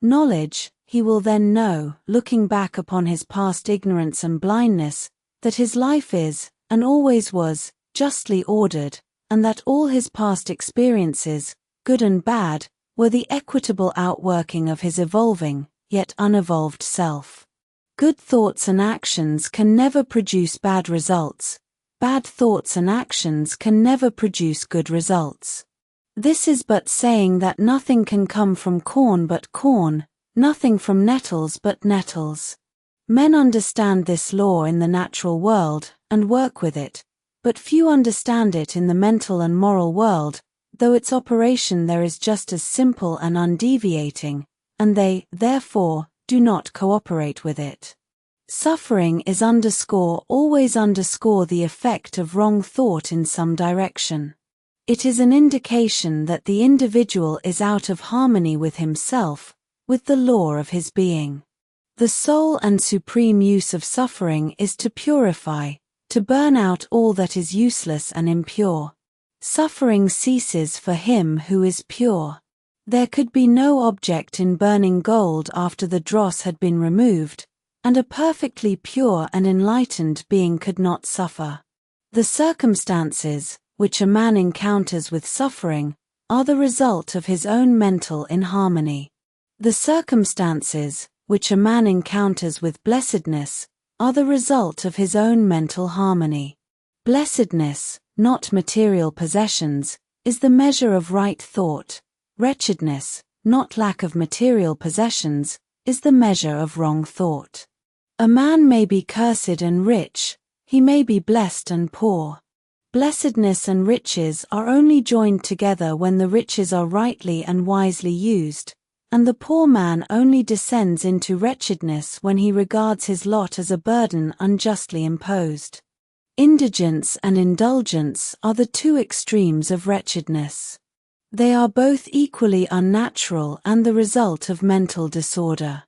Knowledge, he will then know, looking back upon his past ignorance and blindness, that his life is, and always was, justly ordered, and that all his past experiences, good and bad, were the equitable outworking of his evolving, yet unevolved self. Good thoughts and actions can never produce bad results. Bad thoughts and actions can never produce good results. This is but saying that nothing can come from corn but corn, nothing from nettles but nettles. Men understand this law in the natural world, and work with it, but few understand it in the mental and moral world, though its operation there is just as simple and undeviating, and they, therefore, do not cooperate with it. Suffering is always the effect of wrong thought in some direction. It is an indication that the individual is out of harmony with himself, with the law of his being. The sole and supreme use of suffering is to purify, to burn out all that is useless and impure. Suffering ceases for him who is pure. There could be no object in burning gold after the dross had been removed, and a perfectly pure and enlightened being could not suffer. The circumstances, which a man encounters with suffering, are the result of his own mental inharmony. The circumstances, which a man encounters with blessedness, are the result of his own mental harmony. Blessedness, not material possessions, is the measure of right thought. Wretchedness, not lack of material possessions, is the measure of wrong thought. A man may be cursed and rich, he may be blessed and poor. Blessedness and riches are only joined together when the riches are rightly and wisely used, and the poor man only descends into wretchedness when he regards his lot as a burden unjustly imposed. Indigence and indulgence are the two extremes of wretchedness. They are both equally unnatural and the result of mental disorder.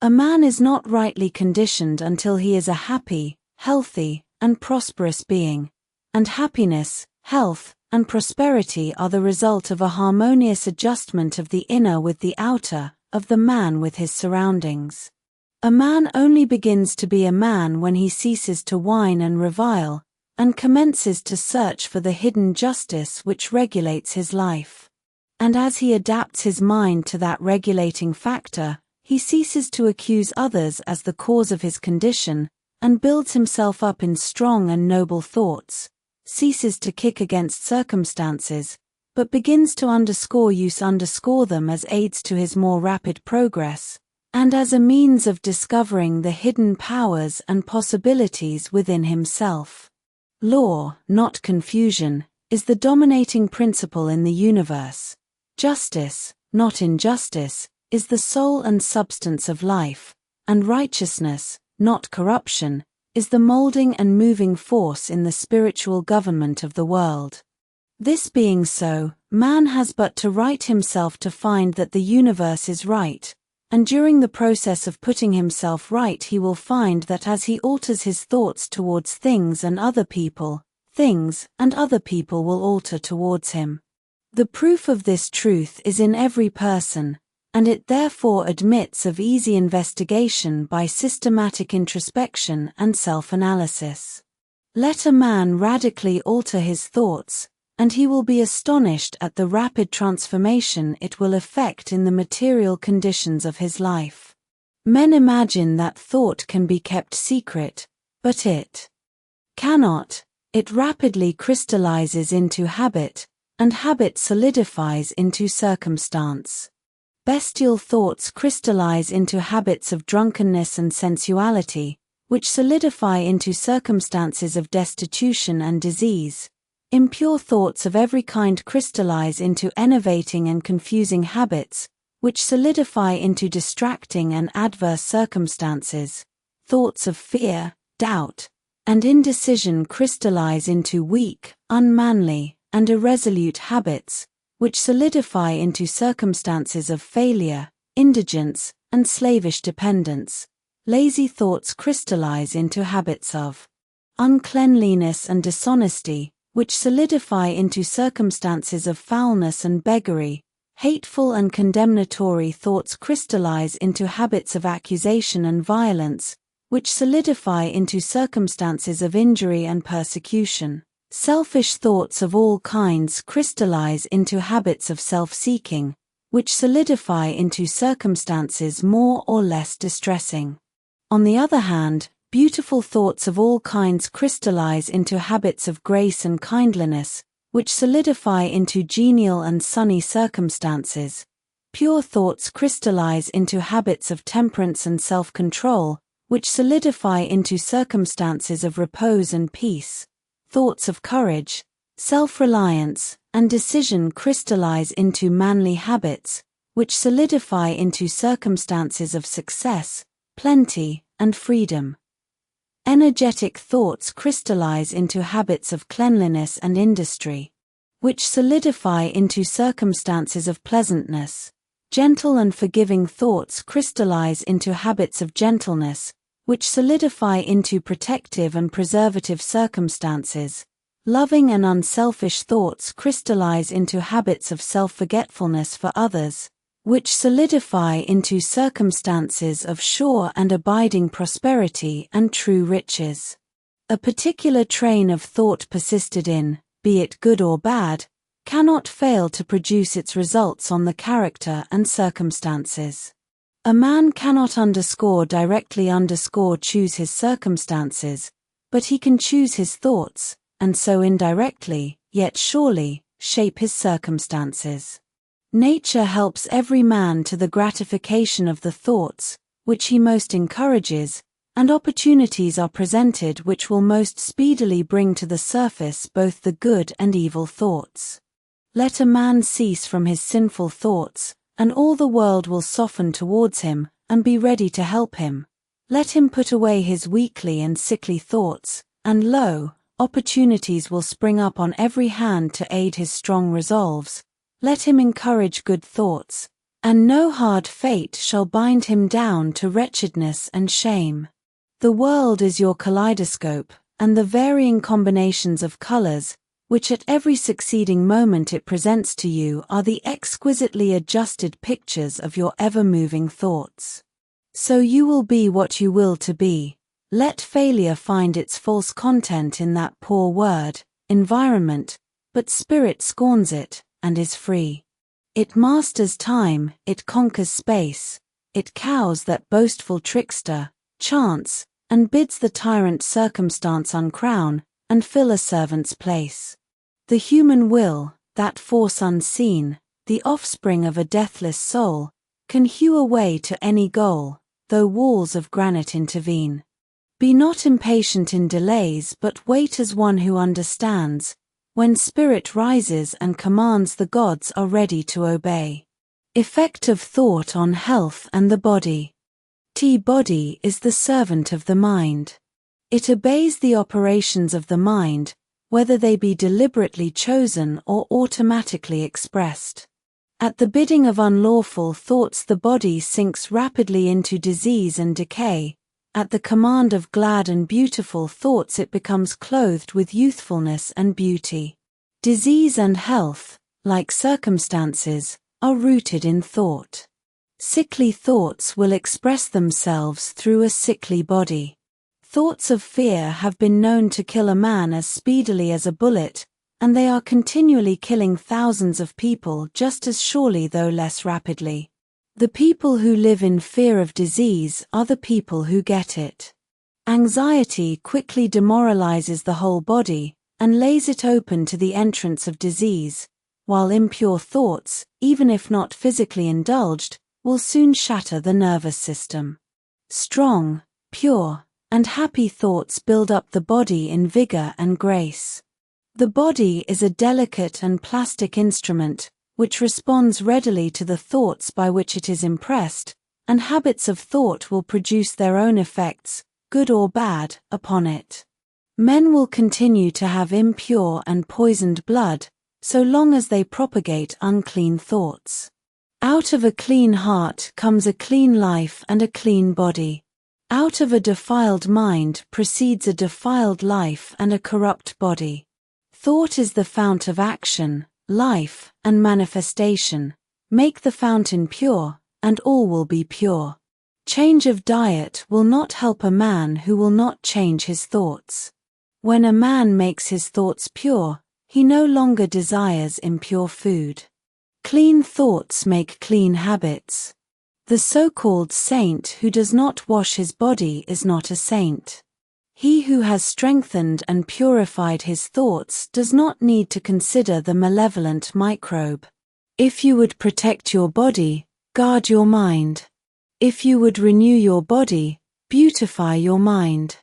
A man is not rightly conditioned until he is a happy, healthy, and prosperous being, and happiness, health, and prosperity are the result of a harmonious adjustment of the inner with the outer, of the man with his surroundings. A man only begins to be a man when he ceases to whine and revile, and commences to search for the hidden justice which regulates his life. And as he adapts his mind to that regulating factor, he ceases to accuse others as the cause of his condition, and builds himself up in strong and noble thoughts, ceases to kick against circumstances, but begins to underscore them as aids to his more rapid progress, and as a means of discovering the hidden powers and possibilities within himself. Law, not confusion, is the dominating principle in the universe. Justice, not injustice, is the soul and substance of life, and righteousness, not corruption, is the molding and moving force in the spiritual government of the world. This being so, man has but to right himself to find that the universe is right, and during the process of putting himself right he will find that as he alters his thoughts towards things and other people will alter towards him. The proof of this truth is in every person, and it therefore admits of easy investigation by systematic introspection and self-analysis. Let a man radically alter his thoughts, and he will be astonished at the rapid transformation it will effect in the material conditions of his life. Men imagine that thought can be kept secret, but it cannot. It rapidly crystallizes into habit, and habit solidifies into circumstance. Bestial thoughts crystallize into habits of drunkenness and sensuality, which solidify into circumstances of destitution and disease. Impure thoughts of every kind crystallize into enervating and confusing habits, which solidify into distracting and adverse circumstances. Thoughts of fear, doubt, and indecision crystallize into weak, unmanly, and irresolute habits, which solidify into circumstances of failure, indigence, and slavish dependence. Lazy thoughts crystallize into habits of uncleanliness and dishonesty, which solidify into circumstances of foulness and beggary. Hateful and condemnatory thoughts crystallize into habits of accusation and violence, which solidify into circumstances of injury and persecution. Selfish thoughts of all kinds crystallize into habits of self-seeking, which solidify into circumstances more or less distressing. On the other hand, beautiful thoughts of all kinds crystallize into habits of grace and kindliness, which solidify into genial and sunny circumstances. Pure thoughts crystallize into habits of temperance and self-control, which solidify into circumstances of repose and peace. Thoughts of courage, self-reliance, and decision crystallize into manly habits, which solidify into circumstances of success, plenty, and freedom. Energetic thoughts crystallize into habits of cleanliness and industry, which solidify into circumstances of pleasantness. Gentle and forgiving thoughts crystallize into habits of gentleness, which solidify into protective and preservative circumstances. Loving and unselfish thoughts crystallize into habits of self-forgetfulness for others, which solidify into circumstances of sure and abiding prosperity and true riches. A particular train of thought persisted in, be it good or bad, cannot fail to produce its results on the character and circumstances. A man cannot directly choose his circumstances, but he can choose his thoughts, and so indirectly, yet surely, shape his circumstances. Nature helps every man to the gratification of the thoughts, which he most encourages, and opportunities are presented which will most speedily bring to the surface both the good and evil thoughts. Let a man cease from his sinful thoughts, and all the world will soften towards him, and be ready to help him. Let him put away his weakly and sickly thoughts, and lo, opportunities will spring up on every hand to aid his strong resolves. Let him encourage good thoughts, and no hard fate shall bind him down to wretchedness and shame. The world is your kaleidoscope, and the varying combinations of colors, which at every succeeding moment it presents to you, are the exquisitely adjusted pictures of your ever-moving thoughts. So you will be what you will to be. Let failure find its false content in that poor word, environment, but spirit scorns it, and is free. It masters time, it conquers space, it cows that boastful trickster, chance, and bids the tyrant circumstance uncrown, and fill a servant's place. The human will, that force unseen, the offspring of a deathless soul, can hew a way to any goal, though walls of granite intervene. Be not impatient in delays, but wait as one who understands. When spirit rises and commands, the gods are ready to obey. Effect of thought on health and the body. Body is the servant of the mind. It obeys the operations of the mind, whether they be deliberately chosen or automatically expressed. At the bidding of unlawful thoughts, the body sinks rapidly into disease and decay. At the command of glad and beautiful thoughts, it becomes clothed with youthfulness and beauty. Disease and health, like circumstances, are rooted in thought. Sickly thoughts will express themselves through a sickly body. Thoughts of fear have been known to kill a man as speedily as a bullet, and they are continually killing thousands of people just as surely, though less rapidly. The people who live in fear of disease are the people who get it. Anxiety quickly demoralizes the whole body, and lays it open to the entrance of disease, while impure thoughts, even if not physically indulged, will soon shatter the nervous system. Strong, pure, and happy thoughts build up the body in vigor and grace. The body is a delicate and plastic instrument, which responds readily to the thoughts by which it is impressed, and habits of thought will produce their own effects, good or bad, upon it. Men will continue to have impure and poisoned blood, so long as they propagate unclean thoughts. Out of a clean heart comes a clean life and a clean body. Out of a defiled mind proceeds a defiled life and a corrupt body. Thought is the fount of action, life, and manifestation. Make the fountain pure, and all will be pure. Change of diet will not help a man who will not change his thoughts. When a man makes his thoughts pure, he no longer desires impure food. Clean thoughts make clean habits. The so-called saint who does not wash his body is not a saint. He who has strengthened and purified his thoughts does not need to consider the malevolent microbe. If you would protect your body, guard your mind. If you would renew your body, beautify your mind.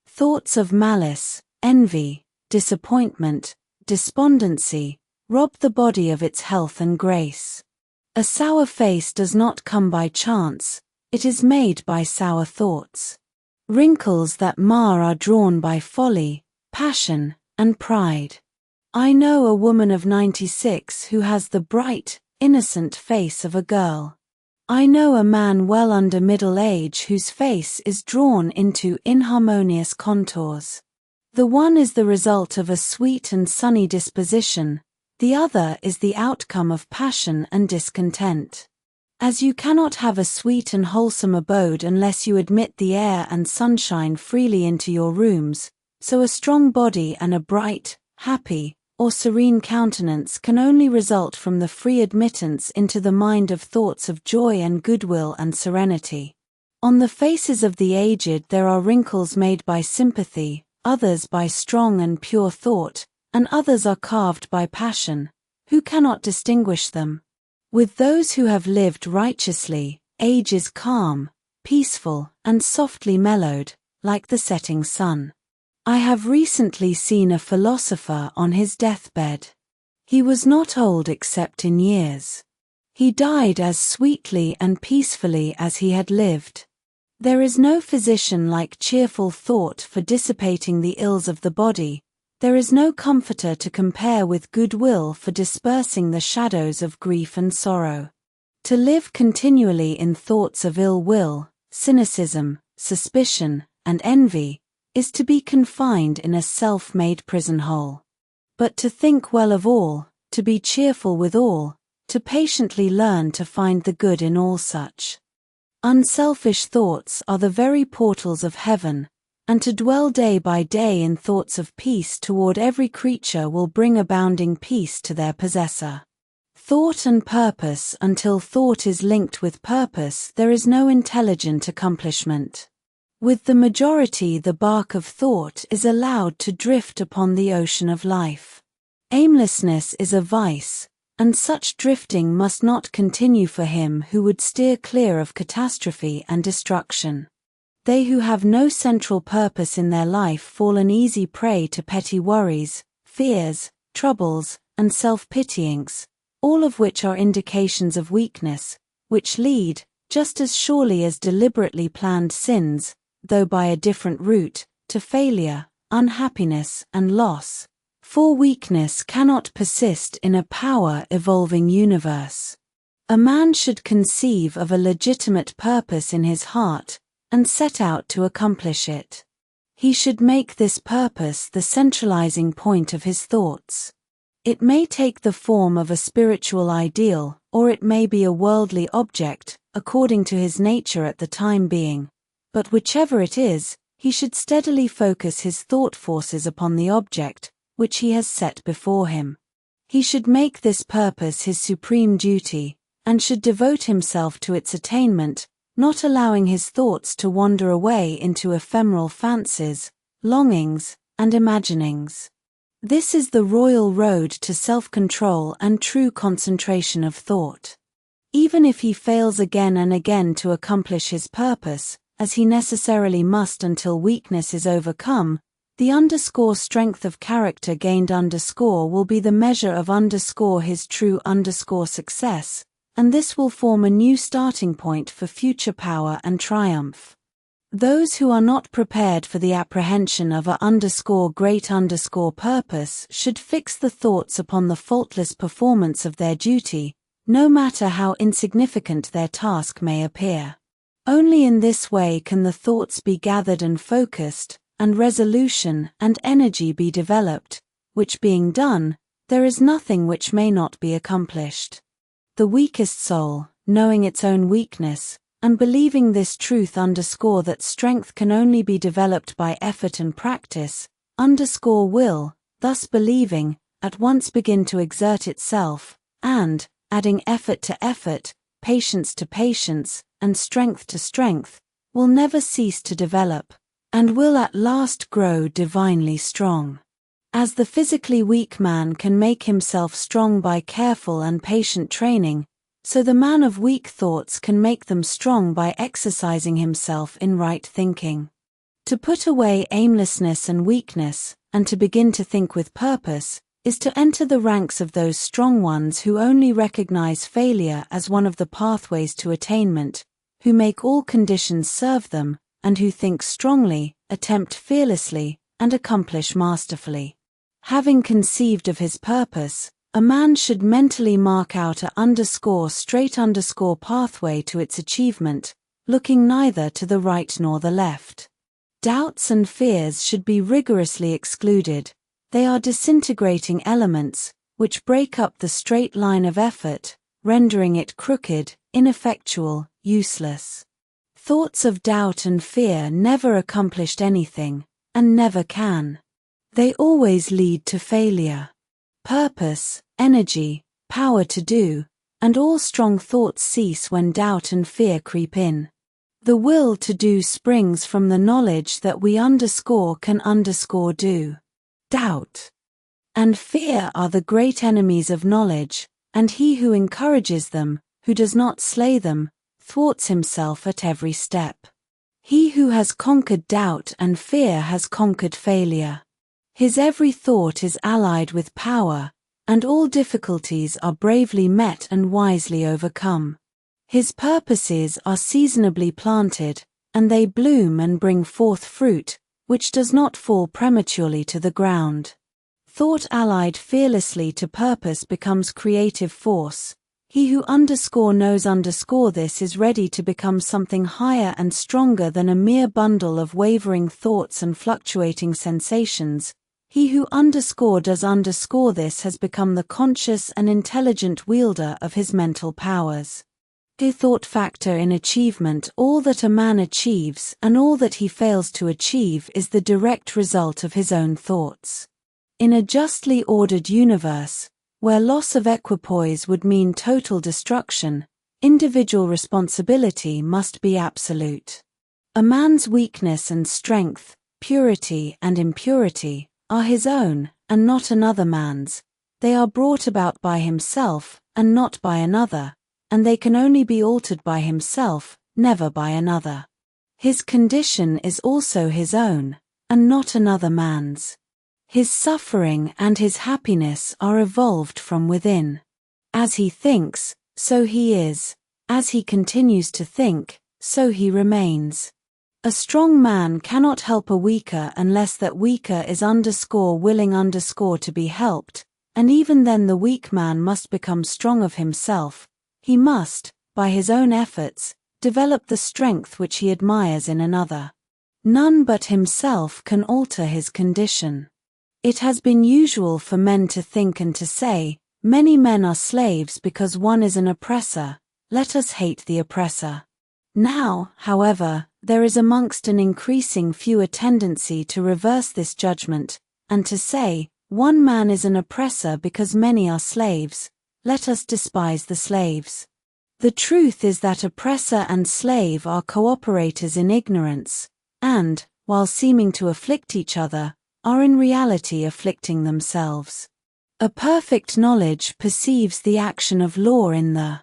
Thoughts of malice, envy, disappointment, despondency, rob the body of its health and grace. A sour face does not come by chance, it is made by sour thoughts. Wrinkles that mar are drawn by folly, passion, and pride. I know a woman of 96 who has the bright, innocent face of a girl. I know a man well under middle age whose face is drawn into inharmonious contours. The one is the result of a sweet and sunny disposition, the other is the outcome of passion and discontent. As you cannot have a sweet and wholesome abode unless you admit the air and sunshine freely into your rooms, so a strong body and a bright, happy, or serene countenance can only result from the free admittance into the mind of thoughts of joy and goodwill and serenity. On the faces of the aged there are wrinkles made by sympathy, others by strong and pure thought, and others are carved by passion. Who cannot distinguish them? With those who have lived righteously, age is calm, peaceful, and softly mellowed, like the setting sun. I have recently seen a philosopher on his deathbed. He was not old except in years. He died as sweetly and peacefully as he had lived. There is no physician like cheerful thought for dissipating the ills of the body. There is no comforter to compare with goodwill for dispersing the shadows of grief and sorrow. To live continually in thoughts of ill will, cynicism, suspicion, and envy, is to be confined in a self-made prison hole. But to think well of all, to be cheerful with all, to patiently learn to find the good in all such unselfish thoughts are the very portals of heaven, and to dwell day by day in thoughts of peace toward every creature will bring abounding peace to their possessor. Thought and purpose. Until thought is linked with purpose, there is no intelligent accomplishment. With the majority, the bark of thought is allowed to drift upon the ocean of life. Aimlessness is a vice, and such drifting must not continue for him who would steer clear of catastrophe and destruction. They who have no central purpose in their life fall an easy prey to petty worries, fears, troubles, and self-pityings, all of which are indications of weakness, which lead, just as surely as deliberately planned sins, though by a different route, to failure, unhappiness, and loss. For weakness cannot persist in a power-evolving universe. A man should conceive of a legitimate purpose in his heart, and set out to accomplish it. He should make this purpose the centralizing point of his thoughts. It may take the form of a spiritual ideal, or it may be a worldly object, according to his nature at the time being. But whichever it is, he should steadily focus his thought forces upon the object, which he has set before him. He should make this purpose his supreme duty, and should devote himself to its attainment, not allowing his thoughts to wander away into ephemeral fancies, longings, and imaginings. This is the royal road to self-control and true concentration of thought. Even if he fails again and again to accomplish his purpose, as he necessarily must until weakness is overcome, the strength of character gained will be the measure of his true success, and this will form a new starting point for future power and triumph. Those who are not prepared for the apprehension of a great purpose should fix the thoughts upon the faultless performance of their duty, no matter how insignificant their task may appear. Only in this way can the thoughts be gathered and focused, and resolution and energy be developed, which being done, there is nothing which may not be accomplished. The weakest soul, knowing its own weakness, and believing this truth that strength can only be developed by effort and practice, will, thus believing, at once begin to exert itself, and, adding effort to effort, patience to patience, and strength to strength, will never cease to develop, and will at last grow divinely strong. As the physically weak man can make himself strong by careful and patient training, so the man of weak thoughts can make them strong by exercising himself in right thinking. To put away aimlessness and weakness, and to begin to think with purpose, is to enter the ranks of those strong ones who only recognize failure as one of the pathways to attainment, who make all conditions serve them, and who think strongly, attempt fearlessly, and accomplish masterfully. Having conceived of his purpose, a man should mentally mark out straight pathway to its achievement, looking neither to the right nor the left. Doubts and fears should be rigorously excluded. They are disintegrating elements, which break up the straight line of effort, rendering it crooked, ineffectual, useless. Thoughts of doubt and fear never accomplished anything, and never can. They always lead to failure. Purpose, energy, power to do, and all strong thoughts cease when doubt and fear creep in. The will to do springs from the knowledge that we can do. Doubt and fear are the great enemies of knowledge, and he who encourages them, who does not slay them, thwarts himself at every step. He who has conquered doubt and fear has conquered failure. His every thought is allied with power, and all difficulties are bravely met and wisely overcome. His purposes are seasonably planted, and they bloom and bring forth fruit, which does not fall prematurely to the ground. Thought allied fearlessly to purpose becomes creative force. He who knows this is ready to become something higher and stronger than a mere bundle of wavering thoughts and fluctuating sensations. He who does this has become the conscious and intelligent wielder of his mental powers. The thought factor in achievement. All that a man achieves and all that he fails to achieve is the direct result of his own thoughts. In a justly ordered universe, where loss of equipoise would mean total destruction, individual responsibility must be absolute. A man's weakness and strength, purity and impurity, are his own, and not another man's. They are brought about by himself, and not by another, and they can only be altered by himself, never by another. His condition is also his own, and not another man's. His suffering and his happiness are evolved from within. As he thinks, so he is. As he continues to think, so he remains. A strong man cannot help a weaker unless that weaker is willing to be helped, and even then the weak man must become strong of himself. He must, by his own efforts, develop the strength which he admires in another. None but himself can alter his condition. It has been usual for men to think and to say, many men are slaves because one is an oppressor, let us hate the oppressor. Now, however, there is amongst an increasing few a tendency to reverse this judgment, and to say, one man is an oppressor because many are slaves, let us despise the slaves. The truth is that oppressor and slave are cooperators in ignorance, and, while seeming to afflict each other, are in reality afflicting themselves. A perfect knowledge perceives the action of law in the